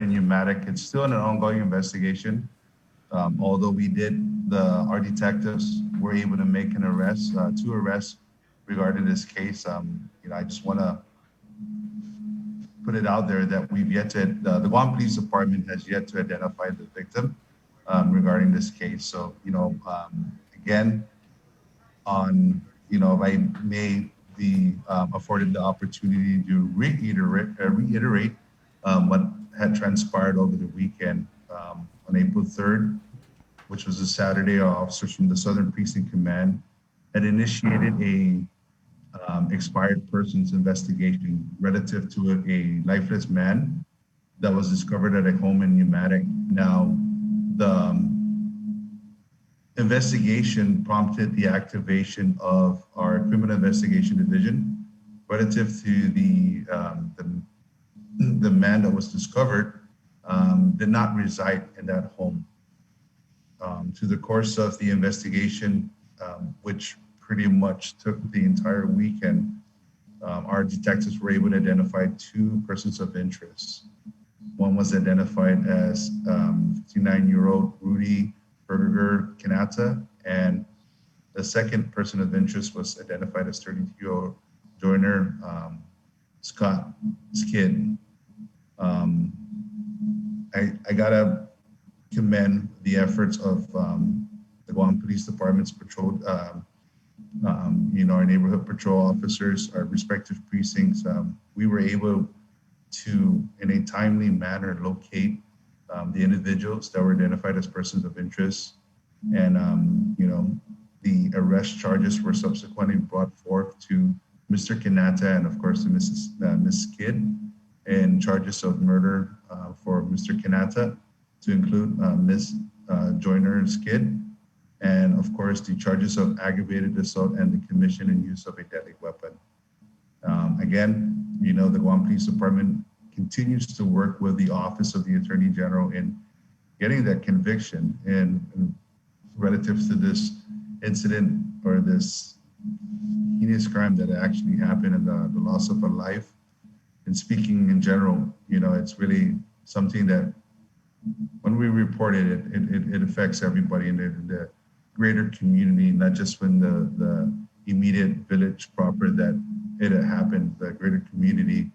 in Pneumatic. It's still an ongoing investigation. Although our detectives were able to make two arrests regarding this case. I just want to put it out there that the Guam Police Department has yet to identify the victim regarding this case. So, again, if I may be afforded the opportunity to reiterate what had transpired over the weekend on April 3rd, which was a Saturday. Our officers from the Southern Precinct Command had initiated a expired persons investigation relative to a lifeless man that was discovered at a home in Pneumatic. Now, the investigation prompted the activation of our criminal investigation division relative to the man that was discovered did not reside in that home. To the course of the investigation, which pretty much took the entire weekend, our detectives were able to identify two persons of interest. One was identified as 59-year-old Rudy Berger Kanata, and the second person of interest was identified as 32-year-old Joyner Scott Skid. I gotta commend the efforts of the Guam Police Department's patrol, our neighborhood patrol officers, our respective precincts. We were able to, in a timely manner, locate the individuals that were identified as persons of interest. And, the arrest charges were subsequently brought forth to Mr. Kanata and, of course, to Ms. Kidd, and charges of murder for Mr. Kanata, to include Ms. Joyner Skid, and of course the charges of aggravated assault and the commission and use of a deadly weapon. Again, the Guam Police Department continues to work with the Office of the Attorney General in getting that conviction and relative to this incident or this heinous crime that actually happened and the loss of a life. And speaking in general, it's really something that when we report it affects everybody in the greater community, not just when the immediate village proper that it happened. The greater community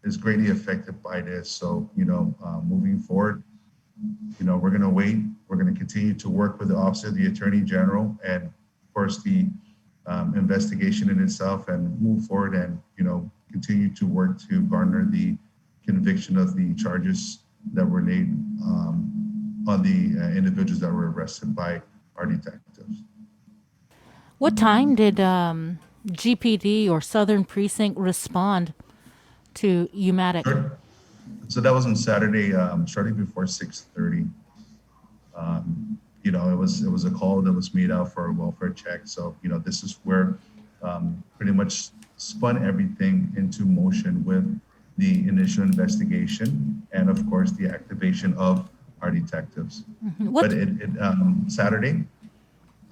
is greatly affected by this. So, moving forward, we're going to wait. We're going to continue to work with the Office of the Attorney General and, of course, the investigation in itself, and move forward and, continue to work to garner the conviction of the charges that were laid on the individuals that were arrested by our detectives. What time did GPD or Southern Precinct respond to Umatic? Sure. So that was on Saturday, shortly before 6:30. It was a call that was made out for a welfare check. So, this is where pretty much spun everything into motion with the initial investigation and, of course, the activation of our detectives. But Saturday,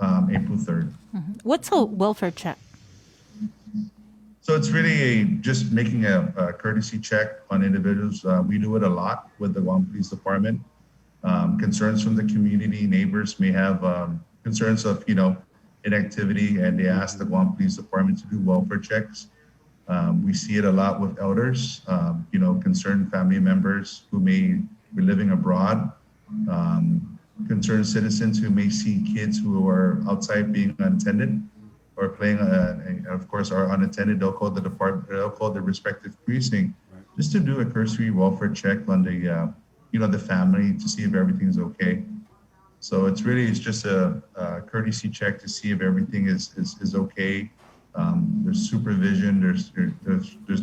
April 3rd. What's a welfare check? So it's really just making a courtesy check on individuals. We do it a lot with the Guam Police Department. Concerns from the community, neighbors may have concerns of, inactivity, and they ask the Guam Police Department to do welfare checks. We see it a lot with elders, concerned family members who may be living abroad, concerned citizens who may see kids who are outside being unattended or playing, of course, are unattended. They'll call the department, they'll call the respective precinct just to do a cursory welfare check on the family to see if everything's okay. So it's just a courtesy check to see if everything is okay. There's supervision, there's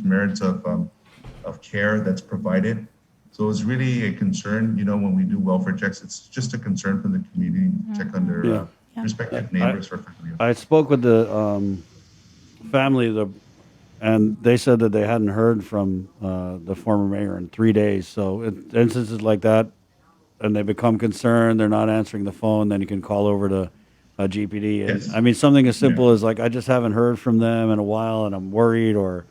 merits of care that's provided. So it's really a concern, when we do welfare checks, it's just a concern from the community, check on their respective neighbors for family. I spoke with the family, and they said that they hadn't heard from the former mayor in 3 days. So instances like that, and they become concerned, they're not answering the phone, then you can call over to GPD. And, Yes. I mean, something as simple as I just haven't heard from them in a while, and I'm worried, or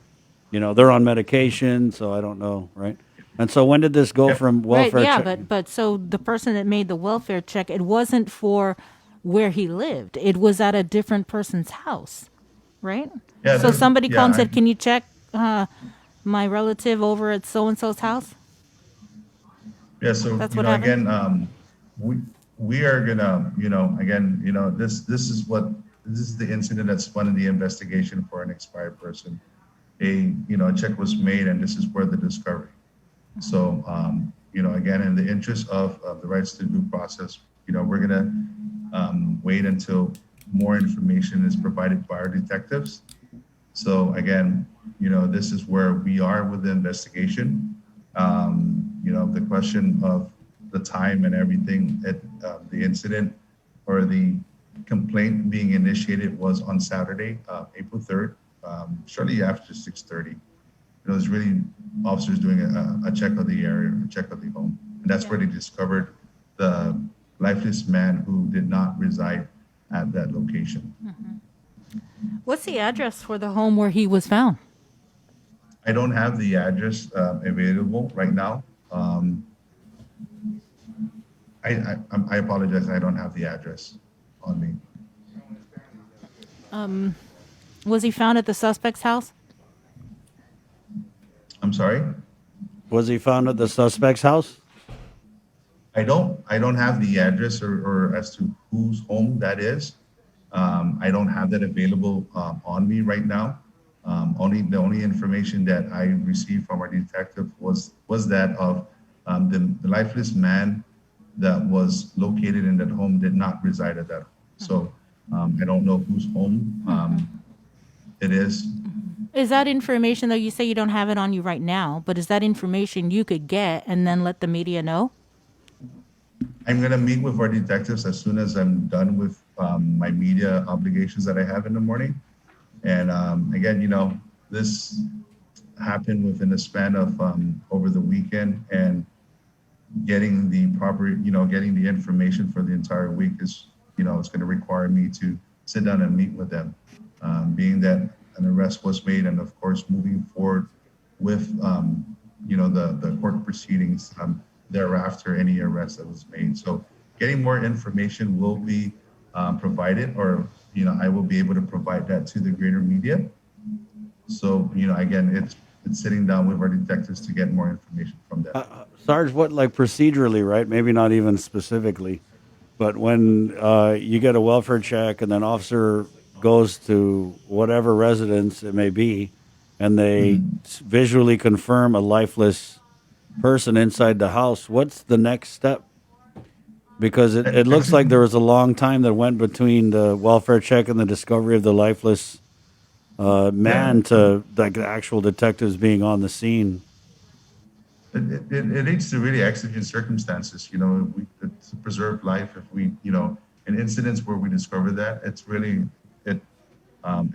they're on medication, so I don't know, right? And so when did this go Yep. from Right, welfare yeah, check? but so the person that made the welfare check, it wasn't for where he lived. It was at a different person's house, right? Yeah, So somebody yeah, called and said, "Can you check my relative over at so and so's house?" yeah. So, That's what happened. again, we we are gonna, again, this is the incident that spun in the investigation for an expired person. A check was made, and this is where the discovery. So, again, in the interest of the rights to due process, we're gonna wait until more information is provided by our detectives. So again, this is where we are with the investigation. The question of the time and everything at the incident or the complaint being initiated was on Saturday, April 3rd, shortly after 6:30. It was really officers doing a check of the area, a check of the home. And that's where they discovered the lifeless man who did not reside at that location. What's the address for the home where he was found? I don't have the address available right now. I apologize. I don't have the address on me. Was he found at the suspect's house? I'm sorry. Was he found at the suspect's house? I don't have the address or as to whose home that is. I don't have that available on me right now. The only information that I received from our detective was that of the lifeless man that was located in that home did not reside at that home. So I don't know whose home it is. Is that information, though, you say you don't have it on you right now, but is that information you could get and then let the media know? I'm going to meet with our detectives as soon as I'm done with my media obligations that I have in the morning. And again, this happened within a span of over the weekend, and getting the proper, getting the information for the entire week is, it's going to require me to sit down and meet with them, being that an arrest was made, and of course, moving forward with, the court proceedings thereafter, any arrest that was made. So getting more information will be provided, or, I will be able to provide that to the greater media. So, again, it's sitting down with our detectives to get more information from them. Sarge, what, like procedurally, right? Maybe not even specifically, but when you get a welfare check and then officer goes to whatever residence it may be, and they visually confirm a lifeless person inside the house, what's the next step? Because it looks like there was a long time that went between the welfare check and the discovery of the lifeless man to like the actual detectives being on the scene. It leads to really exigent circumstances, to preserve life. If we, in incidents where we discover that, it's really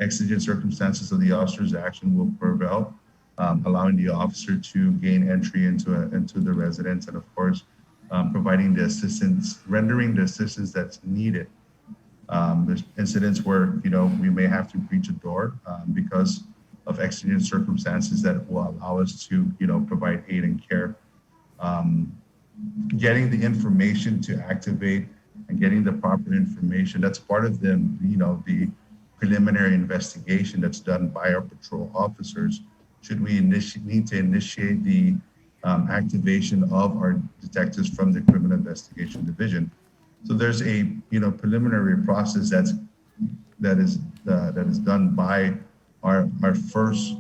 exigent circumstances of the officer's action will prevail, allowing the officer to gain entry into the residence, and of course, providing the assistance, rendering the assistance that's needed. There's incidents where, we may have to breach a door because of exigent circumstances that will allow us to, provide aid and care. Getting the information to activate and getting the proper information, that's part of the preliminary investigation that's done by our patrol officers. Should we need to initiate the activation of our detectives from the Criminal Investigation Division? So there's a preliminary process that is done by our first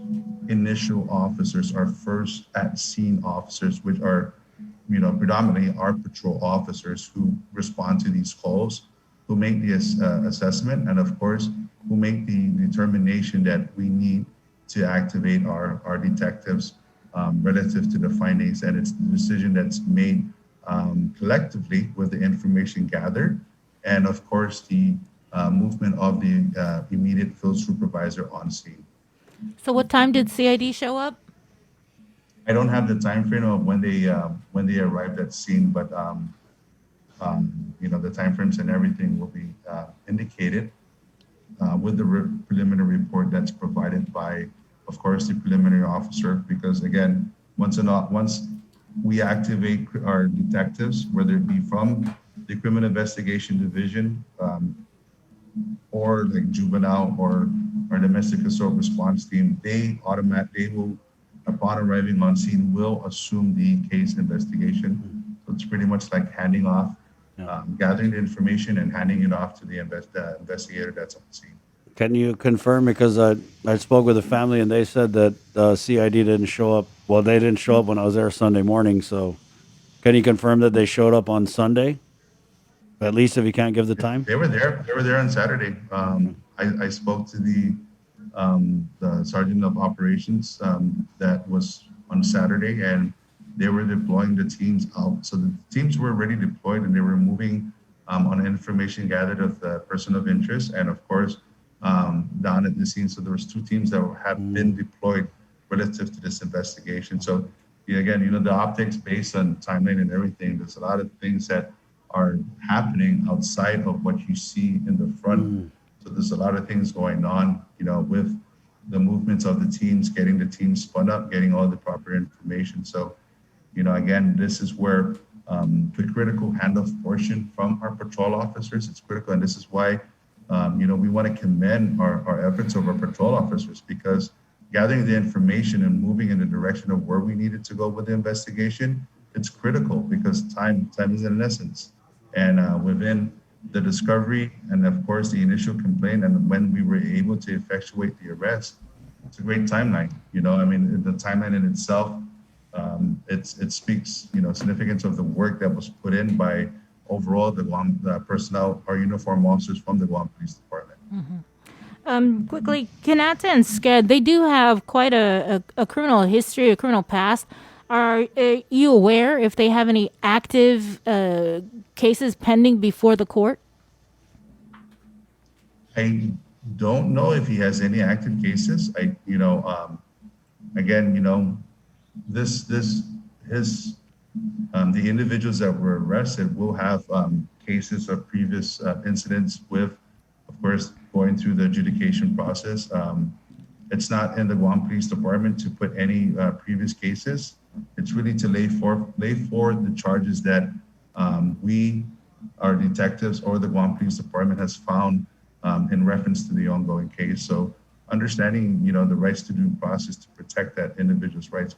initial officers, our first at scene officers, which are predominantly our patrol officers who respond to these calls, who make the assessment, and of course who make the determination that we need to activate our detectives relative to the findings. And it's the decision that's made collectively with the information gathered, and of course the movement of the immediate field supervisor on scene. So what time did CID show up? I don't have the time frame of when they arrived at scene, but the time frames and everything will be indicated with the preliminary report that's provided by, of course, the preliminary officer. Because again, once we activate our detectives, whether it be from the Criminal Investigation Division, or like juvenile or domestic assault response team. They will, upon arriving on scene, will assume the case investigation. So it's pretty much like handing off, gathering the information and handing it off to the investigator that's on scene. Can you confirm, because I spoke with the family and they said that CID didn't show up. Well, they didn't show up when I was there Sunday morning. So can you confirm that they showed up on Sunday? At least if you can't give the time. They were there. They were there on Saturday. I spoke to the sergeant of operations that was on Saturday, and they were deploying the teams out. So the teams were already deployed, and they were moving on information gathered of the person of interest, and of course down at the scene. So there was 2 teams that have been deployed relative to this investigation. So again, the optics based on timeline and everything. There's a lot of things that are happening outside of what you see in the front. So there's a lot of things going on, with the movements of the teams, getting the teams spun up, getting all the proper information. So, again, this is where the critical handoff portion from our patrol officers, it's critical. And this is why, we want to commend our efforts of our patrol officers, because gathering the information and moving in the direction of where we needed to go with the investigation, it's critical because time is an essence. And within the discovery and of course the initial complaint, and when we were able to effectuate the arrest, it's a great timeline. The timeline in itself, it speaks, significance of the work that was put in by overall the Guam personnel, our uniform officers from the Guam Police Department. Quickly, Kanata and Sked, they do have quite a criminal history, a criminal past. Are you aware if they have any active cases pending before the court? I don't know if he has any active cases. The individuals that were arrested will have cases of previous incidents with, of course, going through the adjudication process. It's not in the Guam Police Department to put any previous cases. It's really to lay forth the charges that our detectives or the Guam Police Department has found in reference to the ongoing case. So understanding, the rights to due process to protect that individual's rights,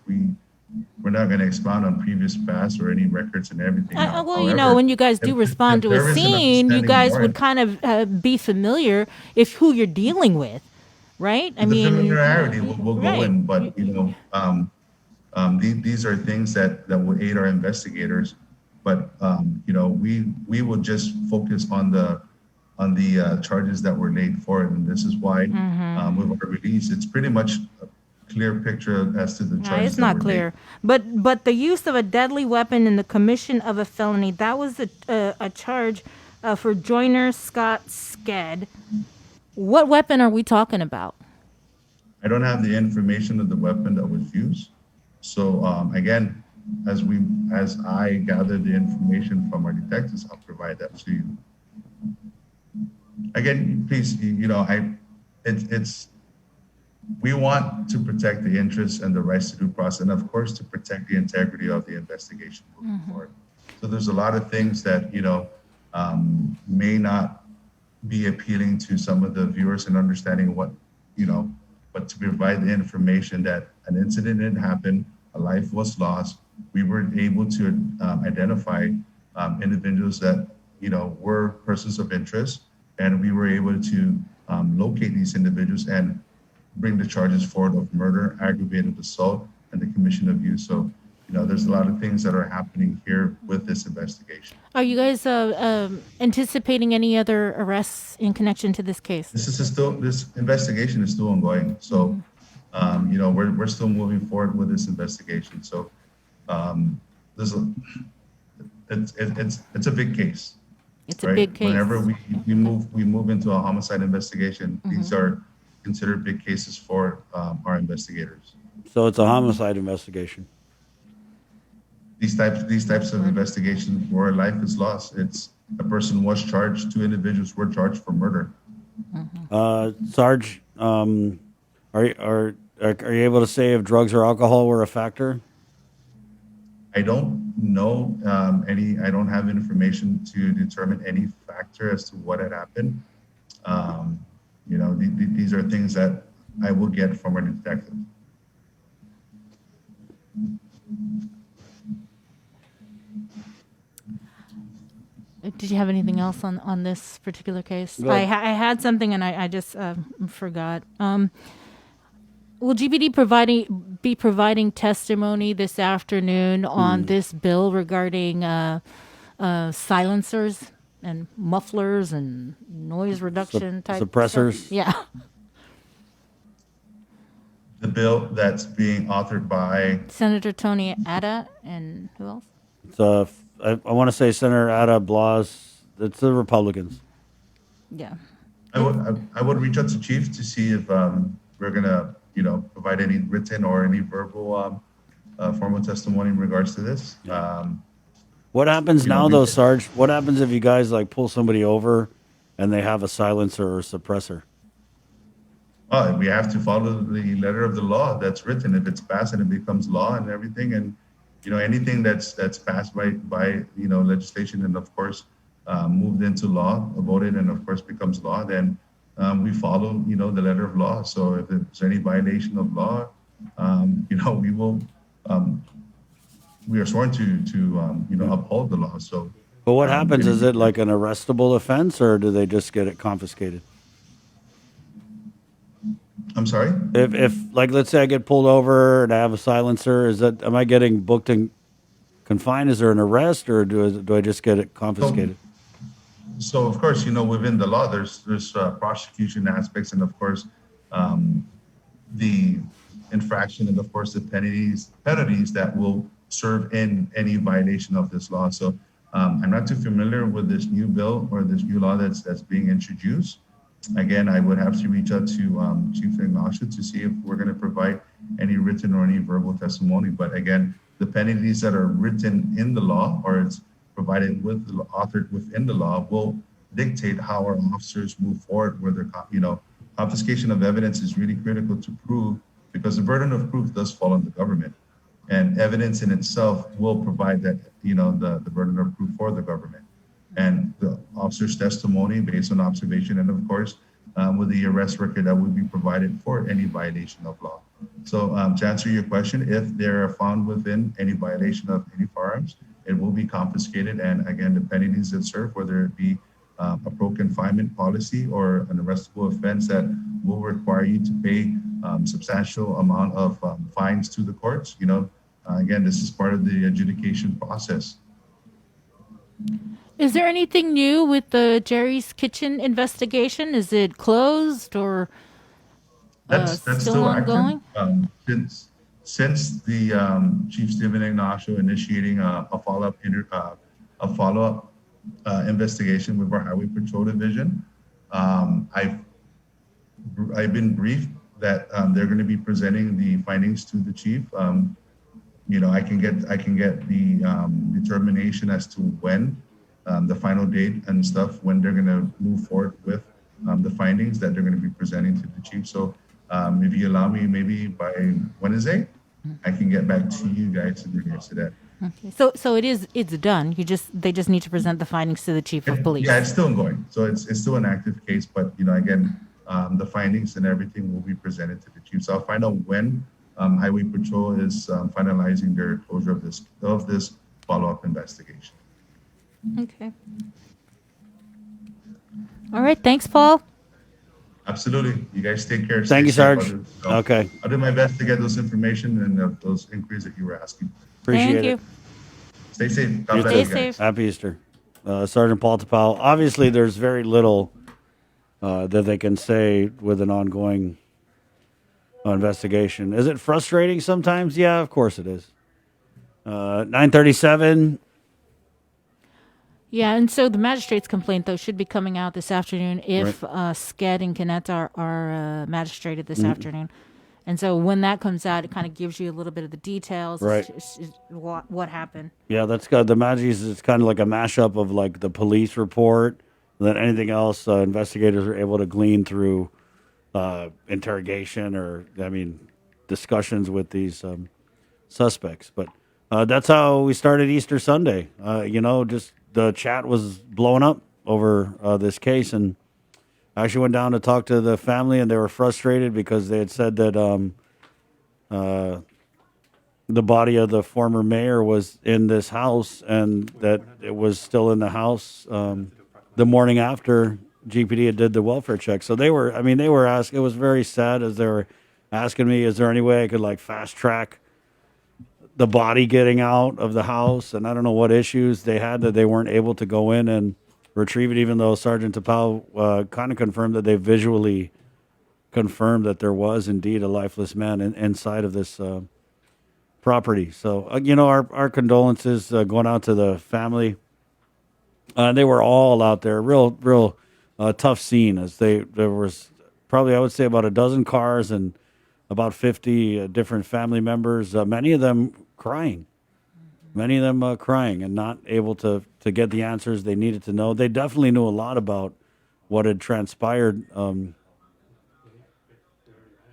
we're not going to expound on previous past or any records and everything. However, when you guys do respond to a scene, you guys would kind of be familiar if who you're dealing with, right? The familiarity will go in, but these are things that will aid our investigators. But we will just focus on the charges that were laid forward, and this is why with our release, it's pretty much a clear picture as to the charges. It's not clear, but the use of a deadly weapon in the commission of a felony, that was a charge for Joyner Scott Sked. What weapon are we talking about? I don't have the information of the weapon that was used. So again, as I gather the information from our detectives, I'll provide that to you. Again, please, we want to protect the interests and the rights to due process, and of course, to protect the integrity of the investigation moving forward. So there's a lot of things that, may not be appealing to some of the viewers and understanding what, but to provide the information that an incident didn't happen, a life was lost. We were able to identify individuals that, were persons of interest, and we were able to locate these individuals and bring the charges forward of murder, aggravated assault, and the commission of use. So, there's a lot of things that are happening here with this investigation. Are you guys anticipating any other arrests in connection to this case? This investigation is still ongoing. So, we're still moving forward with this investigation. So, it's a big case. It's a big case. Whenever we move into a homicide investigation, these are considered big cases for our investigators. So it's a homicide investigation. These types of investigations where life is lost, it's a person was charged, 2 individuals were charged for murder. Sarge, are you able to say if drugs or alcohol were a factor? I don't know I don't have information to determine any factor as to what had happened. Um, these are things that I will get from our detective. Did you have anything else on this particular case? Go ahead. I had something and I just forgot. Will GBD be providing testimony this afternoon on this bill regarding silencers and mufflers and noise reduction type suppressors? stuff? Yeah. The bill that's being authored by, Senator Tony Ada and who else? It's I want to say Senator Ada Blas. It's the Republicans. Yeah. I would reach out to Chief to see if we're gonna, provide any written or any verbal formal testimony in regards to this. What happens You know, now, we- though, Sarge? What happens if you guys like pull somebody over and they have a silencer or suppressor? We have to follow the letter of the law that's written. If it's passed and it becomes law and everything, and anything that's passed by legislation and of course moved into law, voted and of course becomes law, then we follow the letter of law. So if there's any violation of law, we will we are sworn to uphold the law. So, But what happens? it- Is it like an arrestable offense, or do they just get it confiscated? I'm sorry. If like let's say I get pulled over and I have a silencer, am I getting booked and confined? Is there an arrest, or do I just get it confiscated? So of course, within the law, there's prosecution aspects, and of course, the infraction, and of course the penalties that will serve in any violation of this law. So I'm not too familiar with this new bill or this new law that's being introduced. Again, I would have to reach out to Chief Ignacio to see if we're going to provide any written or any verbal testimony. But again, the penalties that are written in the law or it's provided with authored within the law will dictate how our officers move forward. Whether confiscation of evidence is really critical to prove, because the burden of proof does fall on the government, and evidence in itself will provide that the burden of proof for the government. And the officer's testimony based on observation, and of course, with the arrest record that would be provided for any violation of law. So to answer your question, if they're found within any violation of any firearms, it will be confiscated. And again, the penalties that serve, whether it be a pro-confinement policy or an arrestable offense that will require you to pay substantial amount of fines to the courts. Again, this is part of the adjudication process. Is there anything new with the Jerry's Kitchen investigation? Is it closed or That's still still ongoing? active. Since the Chief Stephen Ignacio initiating a follow-up investigation with our Highway Patrol Division, I've been briefed that they're going to be presenting the findings to the chief. I can get the determination as to when the final date and stuff, when they're going to move forward with the findings that they're going to be presenting to the chief. So if you allow me, maybe by Wednesday, I can get back to you guys in regards to that. Okay. So it's done. They just need to present the findings to the chief of police. Yeah, it's still ongoing. So it's still an active case, but again, the findings and everything will be presented to the chief. So I'll find out when Highway Patrol is finalizing their closure of this follow-up investigation. Okay. All right. Thanks, Paul. Absolutely. You guys take care. Thank you, Stay safe. Sarge. Okay. I'll do my best to get those information and those inquiries that you were asking. Appreciate Thank it. you. Stay safe. You God bless Stay you guys. safe. Happy Easter. Sergeant Paul Tapau. Obviously, there's very little that they can say with an ongoing investigation. Is it frustrating sometimes? Yeah, of course it is. 9:37. Yeah, and so the magistrate's complaint, though, should be coming out this afternoon if Sked and Canet are magistrated this afternoon. And so when that comes out, it kind of gives you a little bit of the details Right. as to what happened. Yeah, that's got the Magis. It's kind of like a mashup of like the police report, and then anything else investigators are able to glean through interrogation or discussions with these suspects. But That's how we started Easter Sunday. Just the chat was blowing up over this case, and I actually went down to talk to the family, and they were frustrated because they had said that uh, the body of the former mayor was in this house, and that it was still in the house the morning after GPD had did the welfare check. So they were asking. It was very sad as they were asking me, is there any way I could like fast track the body getting out of the house? And I don't know what issues they had that they weren't able to go in and retrieve it, even though Sergeant Tapau kind of confirmed that they visually confirmed that there was indeed a lifeless man inside of this property. So, our condolences going out to the family. They were all out there, real tough scene, as there was probably, I would say, about a dozen cars and about 50 different family members, many of them crying. Many of them crying and not able to get the answers they needed to know. They definitely knew a lot about what had transpired.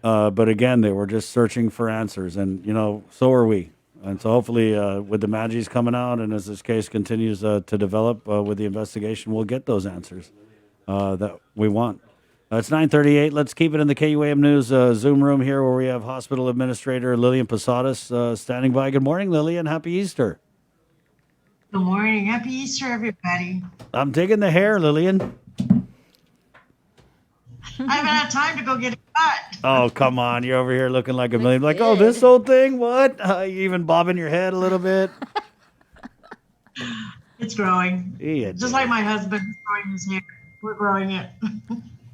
But again, they were just searching for answers, and so are we. And so hopefully, with the Magis coming out, and as this case continues to develop with the investigation, we'll get those answers that we want. It's 9:38. Let's keep it in the KUAM News Zoom room here, where we have Hospital Administrator Lillian Posadas standing by. Good morning, Lillian. Happy Easter. Good morning. Happy Easter, everybody. I'm digging the hair, Lillian. I haven't had time to go get a cut. Oh, come on. You're over here looking like a million. Like, oh, this old thing? What? You even bobbing your head a little bit? It's growing. Yeah, Just like my husband is growing his hair. We're growing it.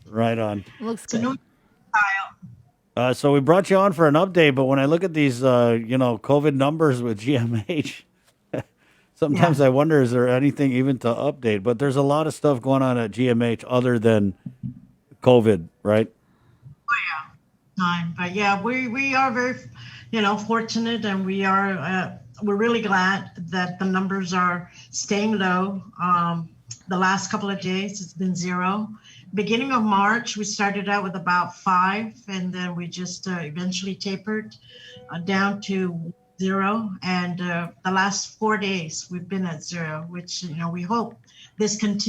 right on. Looks It's a good. new style. So we brought you on for an update, but when I look at these, COVID numbers with GMH, sometimes Yeah. I wonder, is there anything even to update? But there's a lot of stuff going on at GMH other than COVID, right? Time. But yeah, we are very, fortunate, and we're really glad that the numbers are staying low. The last couple of days, it's been 0. Beginning of March, we started out with about 5, and then we just eventually tapered down to 0. And the last 4 days, we've been at 0, which, we hope this trend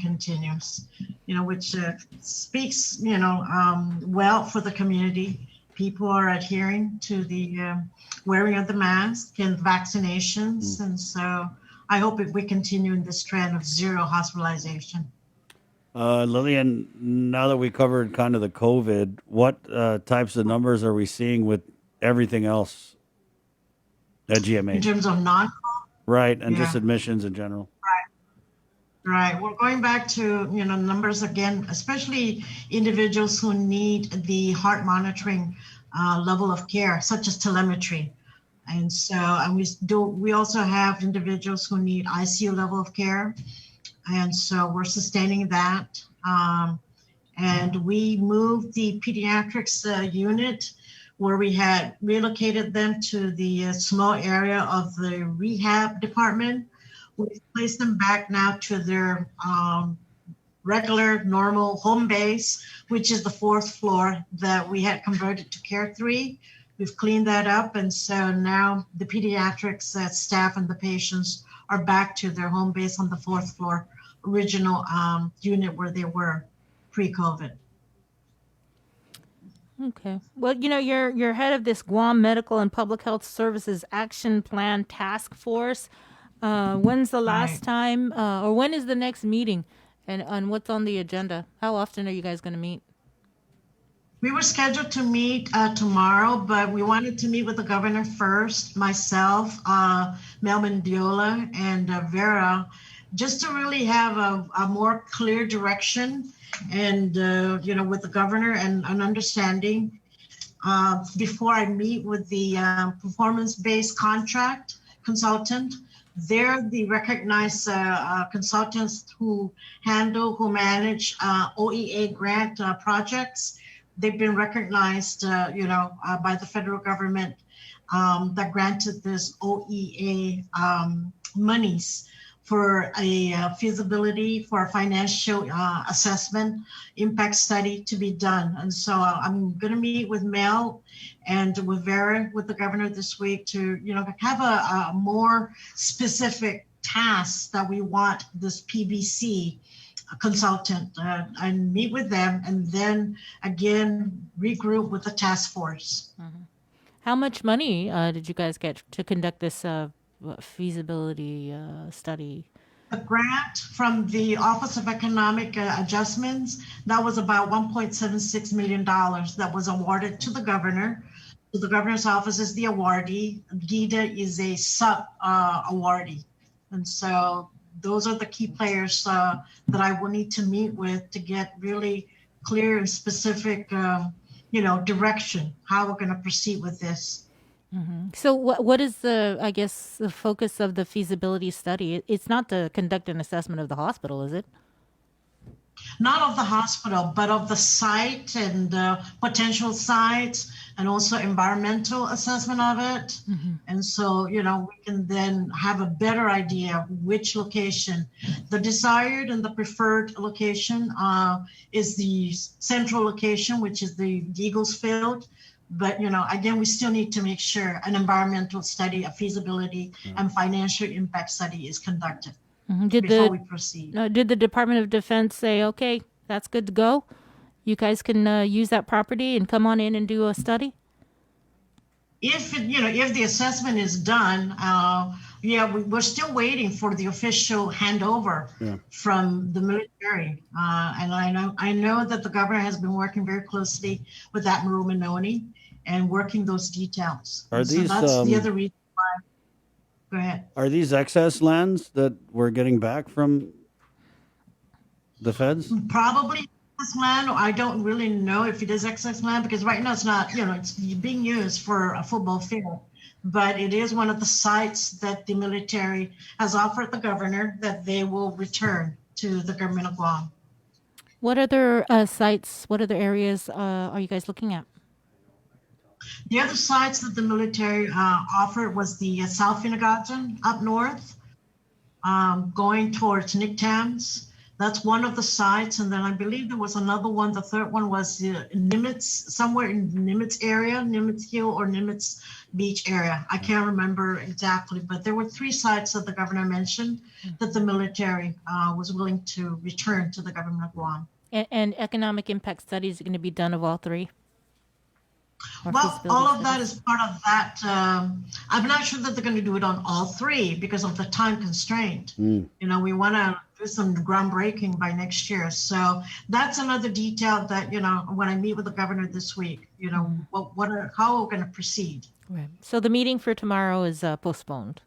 continues, which speaks, well for the community. People are adhering to the wearing of the mask and vaccinations. And so I hope if we continue in this trend of 0 hospitalization. Lillian, now that we covered kind of the COVID, what types of numbers are we seeing with everything else at In GMH? terms of non Right, and just Yeah. admissions in general. Right. We're going back to, numbers again, especially individuals who need the heart monitoring level of care, such as telemetry. And so, and we also have individuals who need ICU level of care. And so we're sustaining that. And we moved the pediatrics unit, where we had relocated them to the small area of the rehab department. We've placed them back now to their regular, normal home base, which is the 4th floor that we had converted to Care 3. We've cleaned that up, and so now the pediatrics staff and the patients are back to their home base on the 4th floor, original unit where they were pre-COVID. Okay. Well, you're head of this Guam Medical and Public Health Services Action Plan Task Force. When's the last time, or when is the next meeting, and what's on the agenda? How often are you guys going to meet? We were scheduled to meet tomorrow, but we wanted to meet with the governor first, myself, Mel Mendiola, and Vera, just to really have a more clear direction and, with the governor and an understanding before I meet with the performance-based contract consultant. They're the recognized consultants who manage OEA grant projects. They've been recognized, by the federal government that granted this OEA monies for a feasibility for a financial assessment impact study to be done. And so I'm going to meet with Mel and with Vera, with the governor this week to, have a more specific task that we want this PBC consultant and meet with them, and then again regroup with the task force. How much money did you guys get to conduct this feasibility study? A grant from the Office of Economic Adjustments, that was about $1.76 million that was awarded to the governor. So the governor's office is the awardee. GIDA is a sub awardee. And so those are the key players that I will need to meet with to get really clear and specific, direction, how we're going to proceed with this. So what is the focus of the feasibility study? It's not to conduct an assessment of the hospital, is it? Not of the hospital, but of the site and potential sites, and also environmental assessment of it. And so, we can then have a better idea which location. The desired and the preferred location is the central location, which is the Eagles Field. But, again, we still need to make sure an environmental study, a feasibility and financial impact study is conducted before we proceed. Did the Department of Defense say, okay, that's good to go? You guys can use that property and come on in and do a study? If the assessment is done, we're still waiting for the official handover from the military. And I know that the governor has been working very closely with Admiral Minoni and working those details. That's the other reason why. Go ahead. Are these excess lands that we're getting back from the feds? Probably excess land. I don't really know if it is excess land, because right now it's not, it's being used for a football field. But it is one of the sites that the military has offered the governor that they will return to the government of Guam. What other sites, what other areas are you guys looking at? The other sites that the military offered was the South Finnegaton up north, going towards Nick-Tams. That's one of the sites. And then I believe there was another one. The third one was Nimitz, somewhere in Nimitz area, Nimitz Hill or Nimitz Beach area. I can't remember exactly, but there were 3 sites that the governor mentioned that the military was willing to return to the government of Guam. And economic impact studies are going to be done of all 3? Well, all of that is part of that. I'm not sure that they're going to do it on all 3 because of the time constraint. We want to do some groundbreaking by next year. So that's another detail that, when I meet with the governor this week, how we're going to proceed. Right. So the meeting for tomorrow is postponed.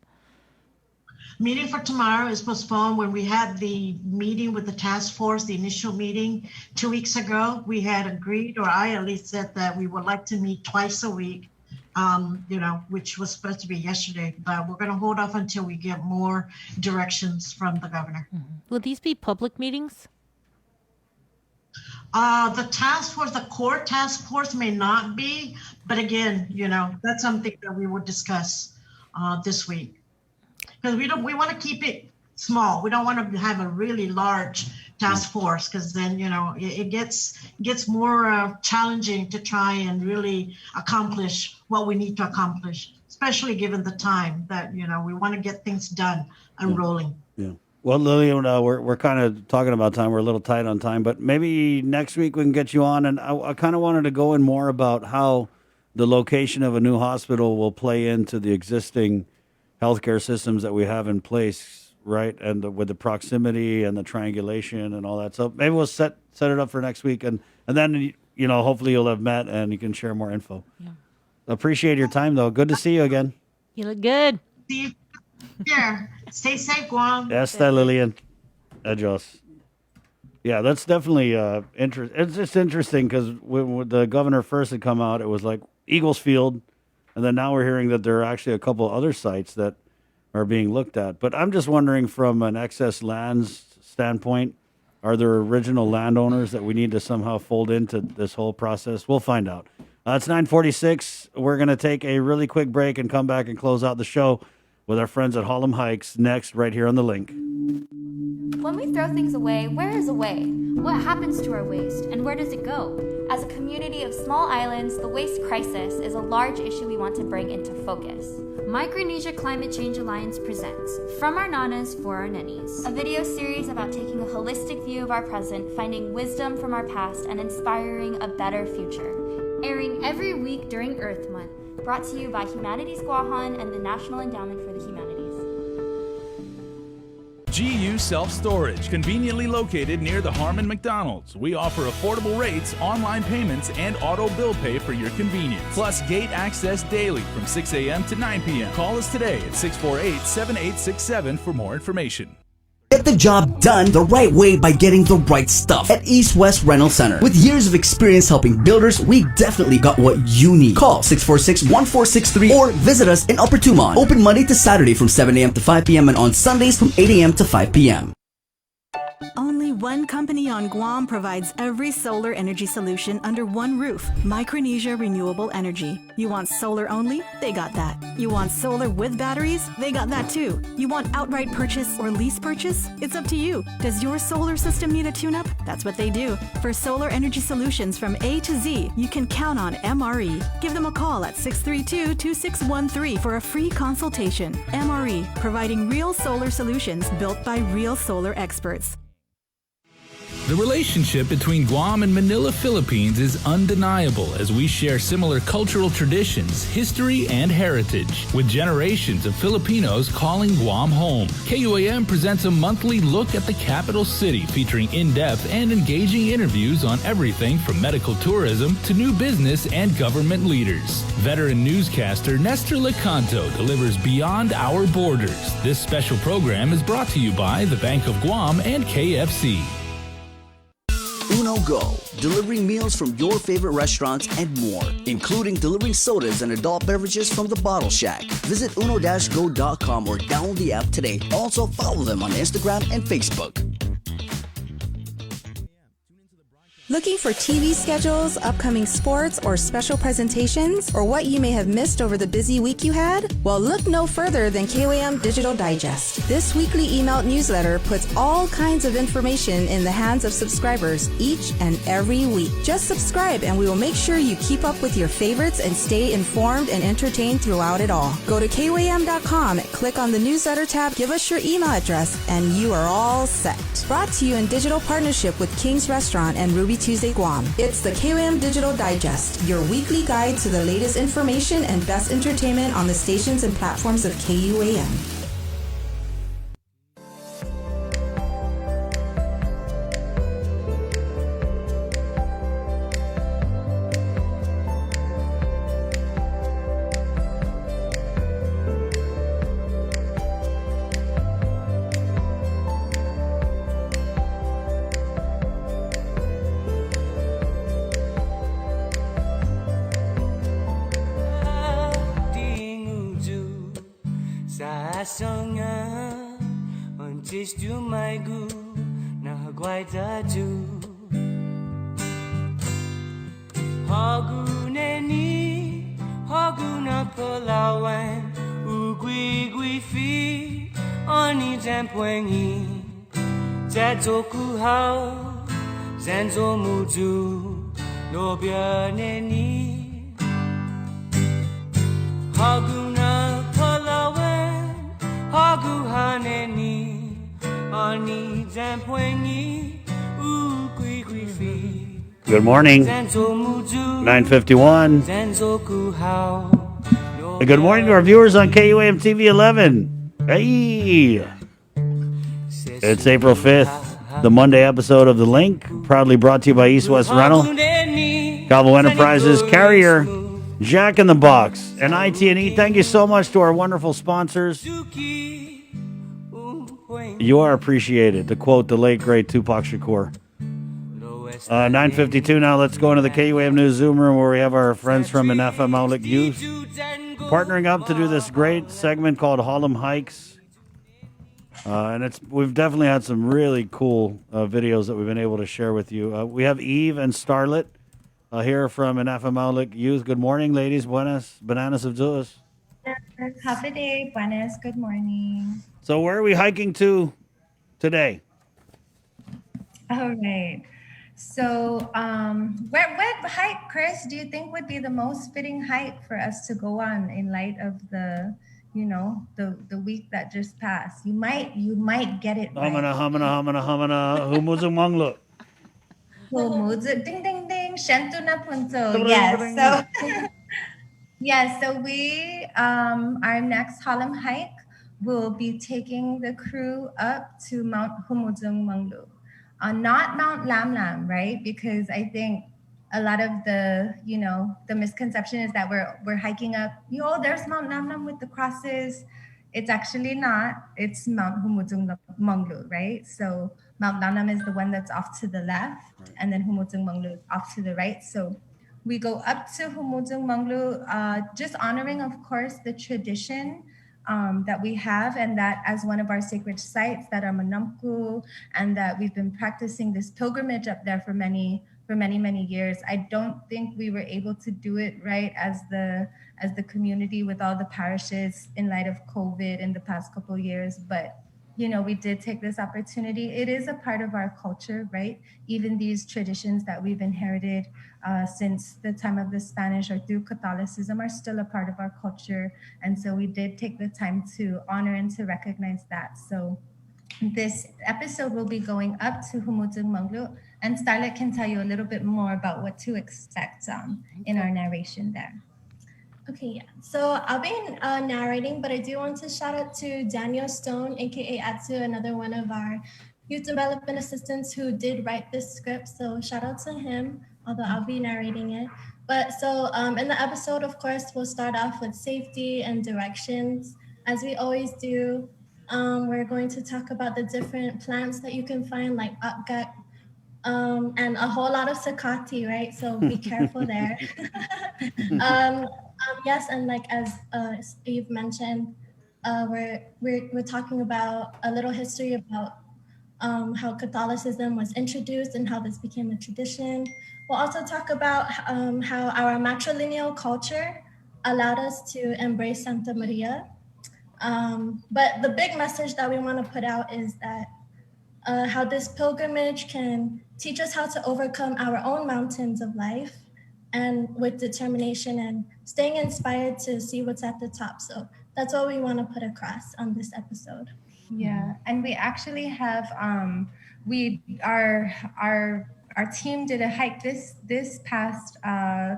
Meeting for tomorrow is postponed. When we had the meeting with the task force, the initial meeting 2 weeks ago, we had agreed, or I at least said that we would like to meet twice a week, which was supposed to be yesterday, but we're going to hold off until we get more directions from the governor. Will these be public meetings? The task force, the core task force may not be, but again, that's something that we will discuss this week. Because we want to keep it small. We don't want to have a really large task force, because then it gets more challenging to try and really accomplish what we need to accomplish, especially given the time that we want to get things done and rolling. Yeah. Well, Lillian, we're kind of talking about time. We're a little tight on time, but maybe next week we can get you on. And I kind of wanted to go in more about how the location of a new hospital will play into the existing healthcare systems that we have in place, right? And with the proximity and the triangulation and all that. So maybe we'll set it up for next week, and then hopefully you'll have met and you can share more info. Yeah. Appreciate your time, though. Good to see you again. You look good. See you here. Stay safe, Guam. Esta Lillian. Adios. Yeah, that's definitely interesting. It's just interesting because when the governor first had come out, it was like Eagles Field. And then now we're hearing that there are actually a couple other sites that are being looked at. But I'm just wondering, from an excess lands standpoint, are there original landowners that we need to somehow fold into this whole process? We'll find out. It's 9:46. We're going to take a really quick break and come back and close out the show with our friends at Harlem Hikes next, right here on The Link. When we throw things away, where is away? What happens to our waste, and where does it go? As a community of small islands, the waste crisis is a large issue we want to bring into focus. Micronesia Climate Change Alliance presents From Our Nanas for Our Nennies, a video series about taking a holistic view of our present, finding wisdom from our past, and inspiring a better future. Airing every week during Earth Month, brought to you by Humanities Guahan and the National Endowment for the Humanities. GU Self-Storage, conveniently located near the Harmon McDonald's. We offer affordable rates, online payments, and auto bill pay for your convenience. Plus gate access daily from 6 a.m. to 9 p.m. Call us today at 648-7867 for more information. Get the job done the right way by getting the right stuff at East West Rental Center. With years of experience helping builders, we definitely got what you need. Call 646-1463 or visit us in Upper Tumon. Open Monday to Saturday from 7 a.m. to 5 p.m. and on Sundays from 8 a.m. to 5 p.m. Only one company on Guam provides every solar energy solution under one roof. Micronesia Renewable Energy. You want solar only? They got that. You want solar with batteries? They got that too. You want outright purchase or lease purchase? It's up to you. Does your solar system need a tune-up? That's what they do. For solar energy solutions from A to Z, you can count on MRE. Give them a call at 632-2613 for a free consultation. MRE, providing real solar solutions built by real solar experts. The relationship between Guam and Manila, Philippines is undeniable as we share similar cultural traditions, history, and heritage, with generations of Filipinos calling Guam home. KUAM presents a monthly look at the capital city featuring in-depth and engaging interviews on everything from medical tourism to new business and government leaders. Veteran newscaster Nestor Lecanto delivers Beyond Our Borders. This special program is brought to you by the Bank of Guam and KFC. Uno Go, delivering meals from your favorite restaurants and more, including delivering sodas and adult beverages from the Bottle Shack. Visit uno-go.com or download the app today. Also follow them on Instagram and Facebook. Looking for TV schedules, upcoming sports, or special presentations, or what you may have missed over the busy week you had? Well, look no further than KOAM Digital Digest. This weekly emailed newsletter puts all kinds of information in the hands of subscribers each and every week. Just subscribe and we will make sure you keep up with your favorites and stay informed and entertained throughout it all. Go to KOAM.com, click on the newsletter tab, give us your email address, and you are all set. Brought to you in digital partnership with King's Restaurant and Ruby Tuesday Guam. It's the KOAM Digital Digest, your weekly guide to the latest information and best entertainment on the stations and platforms of KUAM. Good morning. 9:51. Good morning to our viewers on KUAM TV 11. Hey! It's April 5th, the Monday episode of The Link, proudly brought to you by East West Rental, Cabo Enterprises, Carrier, Jack in the Box, and IT&E. Thank you so much to our wonderful sponsors. You are appreciated, to quote the late, great Tupac Shakur. 9:52 now. Let's go into the KUAM News Zoom room where we have our friends from NFM Outlook Youth partnering up to do this great segment called Harlem Hikes. And we've definitely had some really cool videos that we've been able to share with you. We have Eve and Starlet here from NFM Outlook Youth. Good morning, ladies. Buenas. Bananas of Zeus. Happy day, buenas. Good morning. So where are we hiking to today? All right. So, what hike, Chris, do you think would be the most fitting hike for us to go on in light of the week that just passed? You might get it right. Hamana, Humuzung Manglo. Ding ding ding, Shentu na punto. Yes. So yes, so we our next Harlem hike will be taking the crew up to Mount Humuzung Manglu. Not Mount Lam Lam, right? Because I think a lot of the misconception is that we're hiking up, there's Mount Lam Lam with the crosses. It's actually not. It's Mount Humuzung Manglu, right? So Mount Lam Lam is the one that's off to the left, and then Humuzung Manglu is off to the right. So we go up to Humuzung Manglu, just honoring, of course, the tradition that we have, and that as one of our sacred sites that are Manamku, and that we've been practicing this pilgrimage up there for many years. I don't think we were able to do it right as the community with all the parishes in light of COVID in the past couple of years, but we did take this opportunity. It is a part of our culture, right? Even these traditions that we've inherited since the time of the Spanish or through Catholicism are still a part of our culture. And so we did take the time to honor and to recognize that. So this episode will be going up to Humuzung Manglu, and Starlet can tell you a little bit more about what to expect in our narration there. Okay, yeah. So I'll be narrating, but I do want to shout out to Daniel Stone, aka Atsu, another one of our youth development assistants who did write this script. So shout out to him, although I'll be narrating it. But so in the episode, of course, we'll start off with safety and directions. As we always do, we're going to talk about the different plants that you can find, like upgat, and a whole lot of sakati, right? So be careful there. Yes, and like as you've mentioned, we're talking about a little history about how Catholicism was introduced and how this became a tradition. We'll also talk about how our matrilineal culture allowed us to embrace Santa Maria. But the big message that we want to put out is that how this pilgrimage can teach us how to overcome our own mountains of life, and with determination and staying inspired to see what's at the top. So that's what we want to put across on this episode. Yeah, and we actually have our team did a hike this past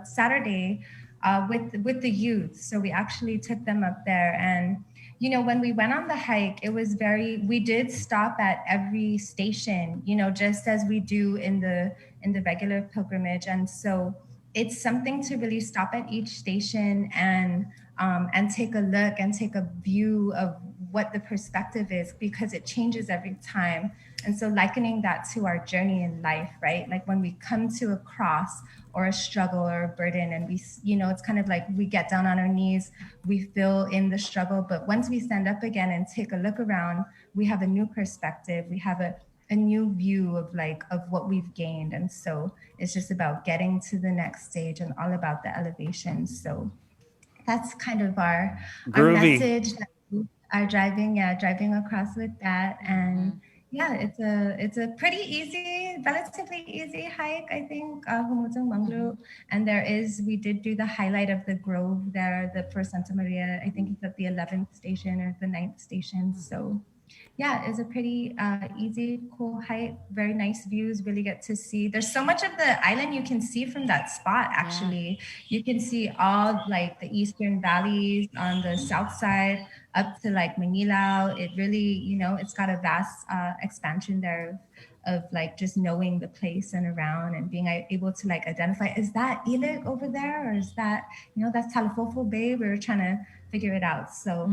Saturday with the youth. So we actually took them up there, and when we went on the hike, it was we did stop at every station, just as we do in the regular pilgrimage. And so it's something to really stop at each station and take a look and take a view of what the perspective is, because it changes every time. And so likening that to our journey in life, right? Like when we come to a cross or a struggle or a burden, and we, it's kind of like we get down on our knees, we feel in the struggle, but once we stand up again and take a look around, we have a new perspective. We have a new view of what we've gained. And so it's just about getting to the next stage and all about the elevation. So that's kind of our message that we are driving across with that. And yeah, it's a pretty relatively easy hike, I think, Humuzung Manglu. And we did do the highlight of the grove there, for Santa Maria. I think it's at the 11th station or the 9th station. So yeah, it's a pretty easy, cool hike, very nice views, really get to see. There's so much of the island you can see from that spot, actually. Yeah. You can see all the eastern valleys on the south side up to Manilao. It really, it's got a vast expansion there of just knowing the place and around and being able to identify, is that Ilig over there? Or is that, that's Talafofo Bay? We were trying to figure it out. So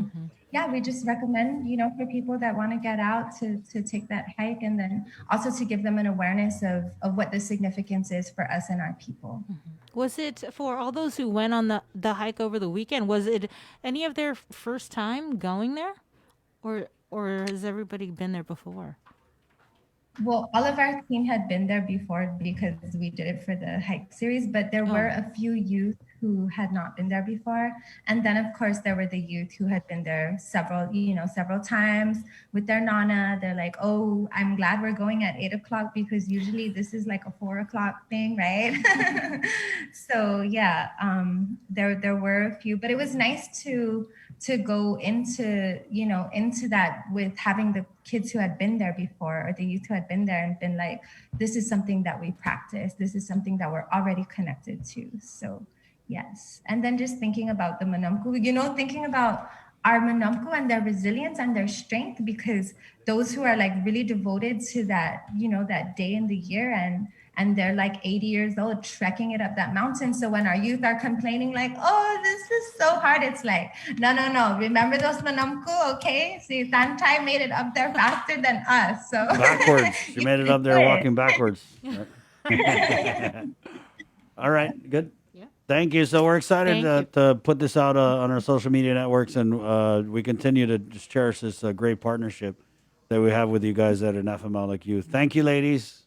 yeah, we just recommend, for people that want to get out to take that hike, and then also to give them an awareness of what the significance is for us and our people. Was it, for all those who went on the hike over the weekend, was it any of their first time going there? Or has everybody been there before? Well, all of our team had been there before because we did it for the hike series, but there were a few youth who had not been there before. And then of course there were the youth who had been there several times with their nana. They're like, oh, I'm glad we're going at 8 o'clock because usually this is like a 4 o'clock thing, right? So yeah, there were a few, but it was nice to go into that with having the kids who had been there before or the youth who had been there and been like, this is something that we practice, this is something that we're already connected to. So yes. And then just thinking about the Manamku, thinking about our Manamku and their resilience and their strength, because those who are like really devoted to that, that day in the year, and they're like 80 years old trekking it up that mountain. So when our youth are complaining like, oh, this is so hard, it's like, no. Remember those Manamku, okay? See, Tantai made it up there faster than us. So backwards. She made it up there walking backwards. All right, good. Thank you. So we're excited to put this out on our social media networks, and we continue to just cherish this great partnership that we have with you guys at FML Youth. Thank you, ladies.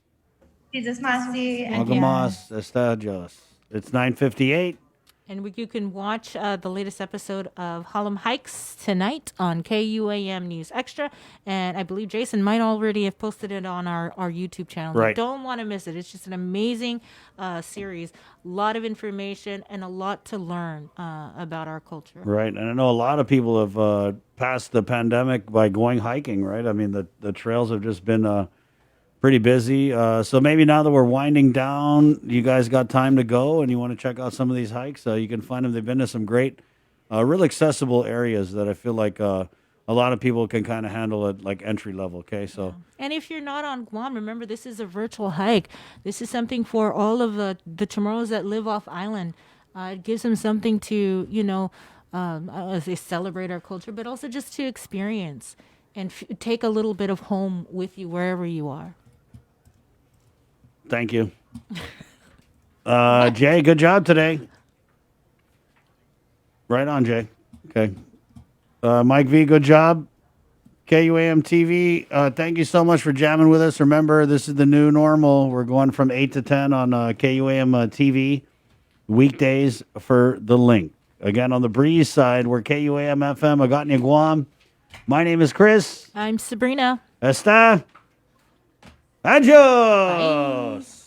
Jesus Masi. Magamas, Estadios. It's 9:58. And you can watch the latest episode of Harlem Hikes tonight on KUAM News Extra. And I believe Jason might already have posted it on our YouTube channel. Right. You don't want to miss it. It's just an amazing series. A lot of information and a lot to learn about our culture. Right. And I know a lot of people have passed the pandemic by going hiking, right? I mean, the trails have just been pretty busy. So maybe now that we're winding down, you guys got time to go and you want to check out some of these hikes. You can find them. They've been to some great, real accessible areas that I feel like a lot of people can kind of handle at like entry level. Okay. So, and if you're not on Guam, remember, this is a virtual hike. This is something for all of the Chamorros that live off island. It gives them something to, as they celebrate our culture, but also just to experience and take a little bit of home with you wherever you are. Thank you. Jay, good job today. Right on, Jay. Okay. Mike V, good job. KUAM TV, thank you so much for jamming with us. Remember, this is the new normal. We're going from 8 to 10 on KUAM TV, weekdays for The Link. Again, on the Breeze side, we're KUAM FM, Agatnia, Guam. My name is Chris. I'm Sabrina. Esta. Adios. Bye.